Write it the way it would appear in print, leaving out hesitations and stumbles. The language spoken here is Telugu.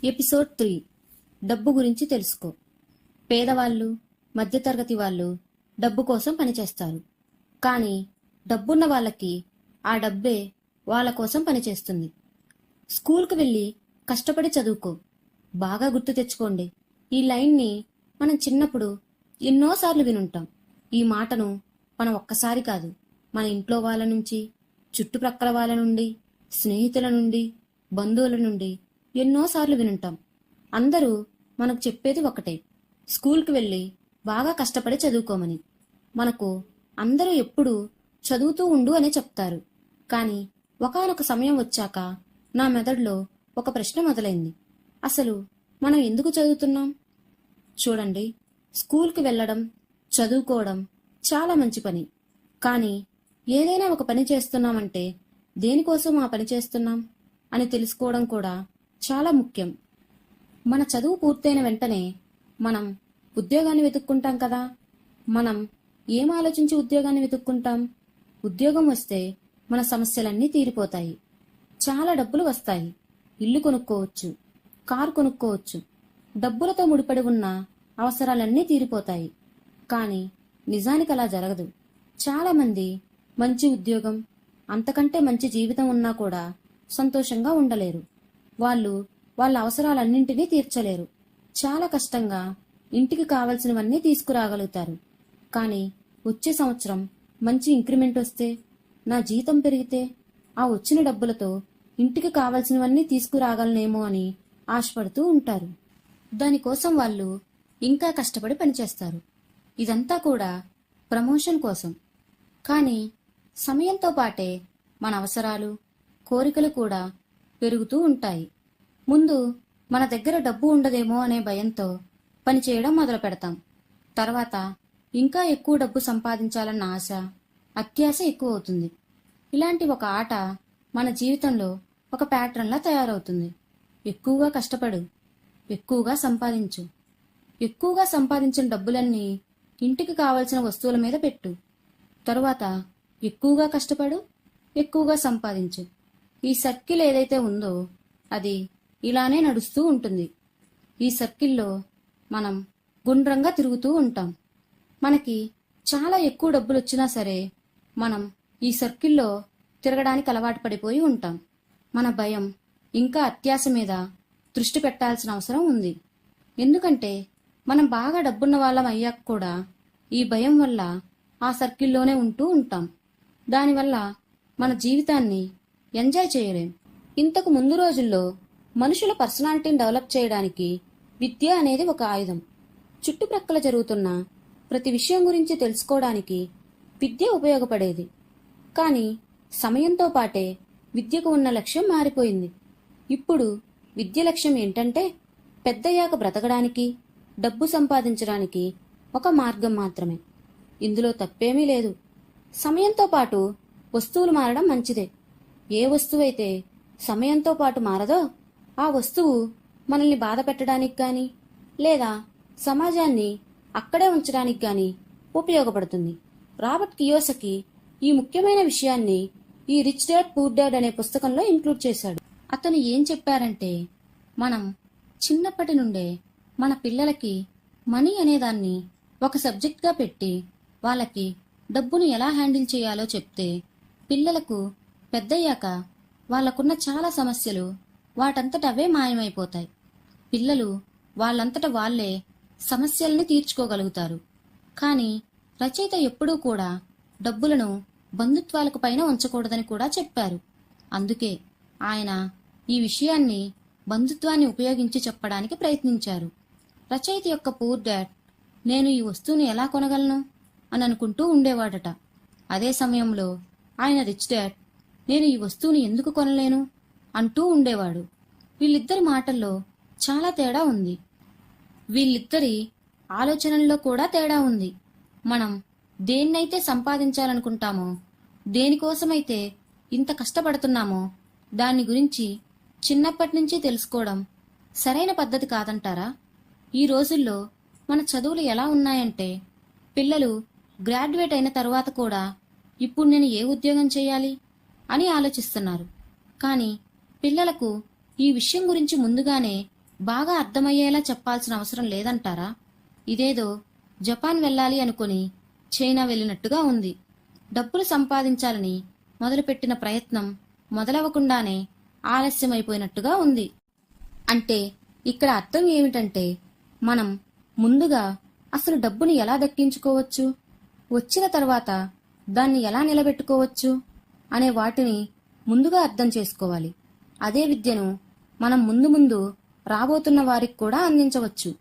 ఎపిసోడ్ 3 డబ్బు గురించి తెలుసుకో. పేదవాళ్ళు, మధ్యతరగతి వాళ్ళు డబ్బు కోసం పనిచేస్తారు. కానీ డబ్బున్న వాళ్ళకి ఆ డబ్బే వాళ్ళ కోసం పనిచేస్తుంది. స్కూల్కి వెళ్ళి కష్టపడి చదువుకో. బాగా గుర్తు తెచ్చుకోండి. ఈ లైన్ని మనం చిన్నప్పుడు ఎన్నోసార్లు వినుంటాం. ఈ మాటను మనం ఒక్కసారి కాదు, మన ఇంట్లో వాళ్ళ నుంచి, చుట్టుప్రక్కల వాళ్ళ నుండి, స్నేహితుల నుండి, బంధువుల నుండి ఎన్నోసార్లు వినుంటాం. అందరూ మనకు చెప్పేది ఒకటే, స్కూల్కి వెళ్ళి బాగా కష్టపడి చదువుకోమని. మనకు అందరూ ఎప్పుడూ చదువుతూ ఉండు అనే చెప్తారు. కానీ ఒకానొక సమయం వచ్చాక నా మెదడులో ఒక ప్రశ్న మొదలైంది. అసలు మనం ఎందుకు చదువుతున్నాం? చూడండి, స్కూల్కి వెళ్ళడం, చదువుకోవడం చాలా మంచి పని. కానీ ఏదైనా ఒక పని చేస్తున్నామంటే దేనికోసం ఆ పని చేస్తున్నాం అని తెలుసుకోవడం కూడా చాలా ముఖ్యం. మన చదువు పూర్తయిన వెంటనే మనం ఉద్యోగాన్ని వెతుక్కుంటాం కదా. మనం ఏం ఆలోచించి ఉద్యోగాన్ని వెతుక్కుంటాం? ఉద్యోగం వస్తే మన సమస్యలన్నీ తీరిపోతాయి, చాలా డబ్బులు వస్తాయి, ఇల్లు కొనుక్కోవచ్చు, కారు కొనుక్కోవచ్చు, డబ్బులతో ముడిపడి ఉన్న అవసరాలన్నీ తీరిపోతాయి. కానీ నిజానికి అలా జరగదు. చాలామంది మంచి ఉద్యోగం, అంతకంటే మంచి జీవితం ఉన్నా కూడా సంతోషంగా ఉండలేరు. వాళ్ళు వాళ్ళ అవసరాలన్నింటినీ తీర్చలేరు. చాలా కష్టంగా ఇంటికి కావలసినవన్నీ తీసుకురాగలుగుతారు. కానీ వచ్చే సంవత్సరం మంచి ఇంక్రిమెంట్ వస్తే, నా జీతం పెరిగితే, ఆ వచ్చిన డబ్బులతో ఇంటికి కావలసినవన్నీ తీసుకురాగలనేమో అని ఆశపడుతూ ఉంటారు. దానికోసం వాళ్ళు ఇంకా కష్టపడి పనిచేస్తారు. ఇదంతా కూడా ప్రమోషన్ కోసం. కానీ సమయంతో పాటే మన అవసరాలు, కోరికలు కూడా పెరుగుతూ ఉంటాయి. ముందు మన దగ్గర డబ్బు ఉండదేమో అనే భయంతో పనిచేయడం మొదలు పెడతాం. తర్వాత ఇంకా ఎక్కువ డబ్బు సంపాదించాలన్న ఆశ, అత్యాశ ఎక్కువ అవుతుంది. ఇలాంటి ఒక ఆట మన జీవితంలో ఒక ప్యాటర్న్లా తయారవుతుంది. ఎక్కువగా కష్టపడు, ఎక్కువగా సంపాదించు, ఎక్కువగా సంపాదించిన డబ్బులన్నీ ఇంటికి కావలసిన వస్తువుల మీద పెట్టు. తరువాత ఎక్కువగా కష్టపడు, ఎక్కువగా సంపాదించు. ఈ సర్కిల్ ఏదైతే ఉందో అది ఇలానే నడుస్తూ ఉంటుంది. ఈ సర్కిల్లో మనం గుండ్రంగా తిరుగుతూ ఉంటాం. మనకి చాలా ఎక్కువ డబ్బులు వచ్చినా సరే మనం ఈ సర్కిల్లో తిరగడానికి అలవాటు పడిపోయి ఉంటాం. మన భయం ఇంకా అత్యాశ మీద దృష్టి పెట్టాల్సిన అవసరం ఉంది. ఎందుకంటే మనం బాగా డబ్బున్న వాళ్ళం అయ్యాక కూడా ఈ భయం వల్ల ఆ సర్కిల్లోనే ఉంటూ ఉంటాం. దానివల్ల మన జీవితాన్ని ఎంజాయ్ చేయలేం. ఇంతకు ముందు రోజుల్లో మనుషుల పర్సనాలిటీని డెవలప్ చేయడానికి విద్య అనేది ఒక ఆయుధం. చుట్టుప్రక్కల జరుగుతున్న ప్రతి విషయం గురించి తెలుసుకోవడానికి విద్య ఉపయోగపడేది. కానీ సమయంతో పాటే విద్యకు ఉన్న లక్ష్యం మారిపోయింది. ఇప్పుడు విద్య లక్ష్యం ఏంటంటే పెద్దయ్యాక బ్రతకడానికి, డబ్బు సంపాదించడానికి ఒక మార్గం మాత్రమే. ఇందులో తప్పేమీ లేదు. సమయంతో పాటు వస్తువులు మారడం మంచిదే. ఏ వస్తువైతే సమయంతో పాటు మారదో ఆ వస్తువు మనల్ని బాధ పెట్టడానికి కానీ, లేదా సమాజాన్ని అక్కడే ఉంచడానికి కానీ ఉపయోగపడుతుంది. రాబర్ట్ కియోసకి ఈ ముఖ్యమైన విషయాన్ని ఈ రిచ్ డాడ్ పూర్ డాడ్ అనే పుస్తకంలో ఇంక్లూడ్ చేశాడు. అతను ఏం చెప్పారంటే, మనం చిన్నప్పటి నుండే మన పిల్లలకి మనీ అనేదాన్ని ఒక సబ్జెక్ట్గా పెట్టి వాళ్ళకి డబ్బును ఎలా హ్యాండిల్ చేయాలో చెప్తే, పిల్లలకు పెద్దయ్యాక వాళ్ళకున్న చాలా సమస్యలు వాటంతట అవే మాయమైపోతాయి. పిల్లలు వాళ్ళంతట వాళ్లే సమస్యల్ని తీర్చుకోగలుగుతారు. కానీ రచయిత ఎప్పుడూ కూడా డబ్బులను బంధుత్వాలకు పైన ఉంచకూడదని కూడా చెప్పారు. అందుకే ఆయన ఈ విషయాన్ని బంధుత్వాన్ని ఉపయోగించి చెప్పడానికి ప్రయత్నించారు. రచయిత యొక్క పూర్ డాడ్ నేను ఈ వస్తువుని ఎలా కొనగలను అని అనుకుంటూ ఉండేవాడట. అదే సమయంలో ఆయన రిచ్ డాడ్ నేను ఈ వస్తువుని ఎందుకు కొనలేను అంటూ ఉండేవాడు. వీళ్ళిద్దరి మాటల్లో చాలా తేడా ఉంది. వీళ్ళిద్దరి ఆలోచనల్లో కూడా తేడా ఉంది. మనం దేన్నైతే సంపాదించాలనుకుంటామో, దేనికోసమైతే ఇంత కష్టపడుతున్నామో దాని గురించి చిన్నప్పటి నుంచి తెలుసుకోవడం సరైన పద్ధతి కాదంటారా? ఈ రోజుల్లో మన చదువులు ఎలా ఉన్నాయంటే, పిల్లలు గ్రాడ్యుయేట్ అయిన తర్వాత కూడా ఇప్పుడు నేను ఏ ఉద్యోగం చేయాలి అని ఆలోచిస్తున్నారు. కానీ పిల్లలకు ఈ విషయం గురించి ముందుగానే బాగా అర్థమయ్యేలా చెప్పాల్సిన అవసరం లేదంటారా? ఇదేదో జపాన్ వెళ్ళాలి అనుకుని చైనా వెళ్ళినట్టుగా ఉంది. డబ్బులు సంపాదించాలని మొదలుపెట్టిన ప్రయత్నం మొదలవకుండానే ఆలస్యమైపోయినట్టుగా ఉంది. అంటే ఇక్కడ అర్థం ఏమిటంటే, మనం ముందుగా అసలు డబ్బుని ఎలా దక్కించుకోవచ్చు, వచ్చిన తర్వాత దాన్ని ఎలా నిలబెట్టుకోవచ్చు అనే వాటిని ముందుగా అర్థం చేసుకోవాలి. అదే విద్యను మనం ముందు ముందు రాబోతున్న వారికి కూడా అందించవచ్చు.